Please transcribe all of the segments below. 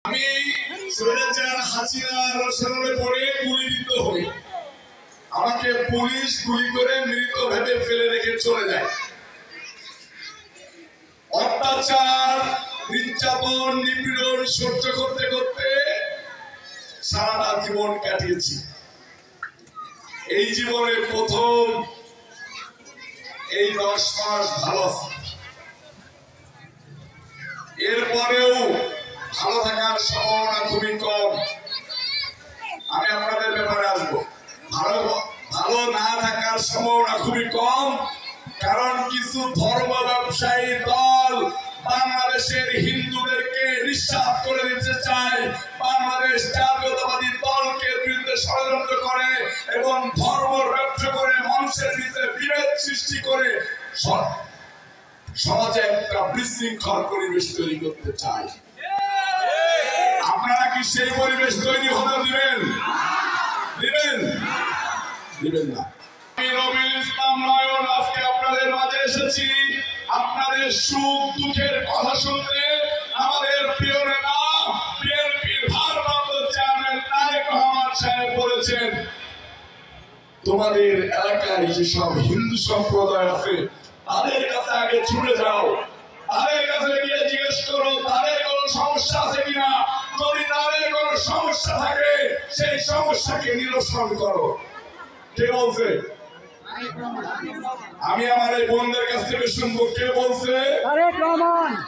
আমি স্বৈরাচার হাসিনার শরণে পড়ে গুলিবিদ্ধ হই। আমাকে পুলিশ গুলি করে মৃত ভেবে ফেলে রেখে চলে যায়। অত্যাচার, নির্যাতন, নিপীড়ন সহ্য করতে করতে সারাটা জীবন কাটিয়েছি। এই জীবনে প্রথম এই 10 মাস ভালো আছি। এরপরেও ভালো থাকার সম্ভাবনা খুবই কম। আমি আপনাদের ব্যাপারে আসবো। ভালো না থাকার সম্ভাবনা খুবই কম, কারণ কিছু ধর্ম ব্যবসায়ী দল বাংলাদেশের হিন্দুদেরকে নিঃস্বাত করে দিতে চায়, বাংলাদেশ জাতীয়তাবাদী দলকে বিরুদ্ধে ষড়যন্ত্র করে এবং ধর্ম ব্যবসা করে মানুষের ভিতরে বিভেদ সৃষ্টি করে সমাজে একটা বিশৃঙ্খল পরিবেশ তৈরি করতে চায়। আপনারা কি সেই পরিবেশ তৈরি হতে দিবেন? দিবেন? দিবেন না। আমি রবিউল ইসলাম নয়ন আজকে আপনাদের মাঝে এসেছি আপনাদের সুখ দুঃখের কথা শুনতে। আমাদের প্রিয় নেতা বিএনপির ভারপ্রাপ্ত চেয়ারম্যান তারেক রহমান সাহেব বলেছেন, তোমাদের এলাকায় যেসব হিন্দু সম্প্রদায় আছে তাদের কাছে আগে ছুটে যাও, তাদের কাছে গিয়ে জিজ্ঞেস করো তাদের কোনো সমস্যা আছে কিনা। যদি তাদের কোনো সমস্যা থাকে সেই সমস্যাকে নিরসন করো। কে বলছে? আমি আমার এই বোনদের কাছ থেকে শুনবো কে বলছে,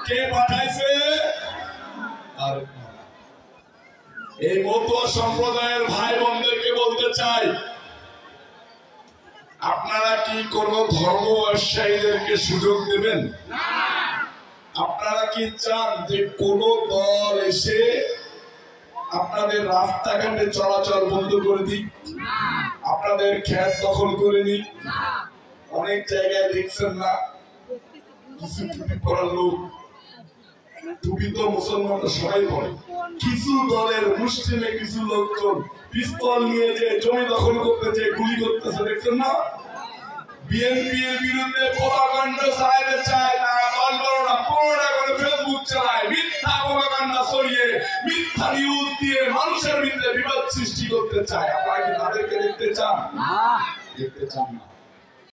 কে পাঠাইছে। আর এই মতুয়া সম্প্রদায়ের ভাই বোনদেরকে বলতে চাই, আপনারা কি কোন ধর্ম ব্যবসায়ীদেরকে সুযোগ দেবেন? আপনারা কি চান যে কোন দল এসে আপনাদের রাস্তাঘাটে চলাচল বন্ধ করে দিক, আপনাদের ক্ষেত দখল করে নিক? অনেক জায়গায় দেখছেন না কিছু টুপি পরা লোক, টুপি তো মুসলমানরা সবাই পরে, কিছু দলের মুসলিমে কিছু লোকজন পিস্তল নিয়ে যে জমি দখল করতে যে গুলি করতেছে দেখছেন না? বিএনপির বিরুদ্ধে প্রপাগান্ডা চালাতে চায় তারা দল বড়রা পুরোটা করে ফেসবুক চালায়, মিথ্যা প্রপাগান্ডা ছড়িয়ে মিথ্যা নিউজ দিয়ে মানুষের ভিতরে বিবাদ সৃষ্টি করতে চায়। আপনারা কি তাদেরকে দেখতে চান? দেখতে চান না।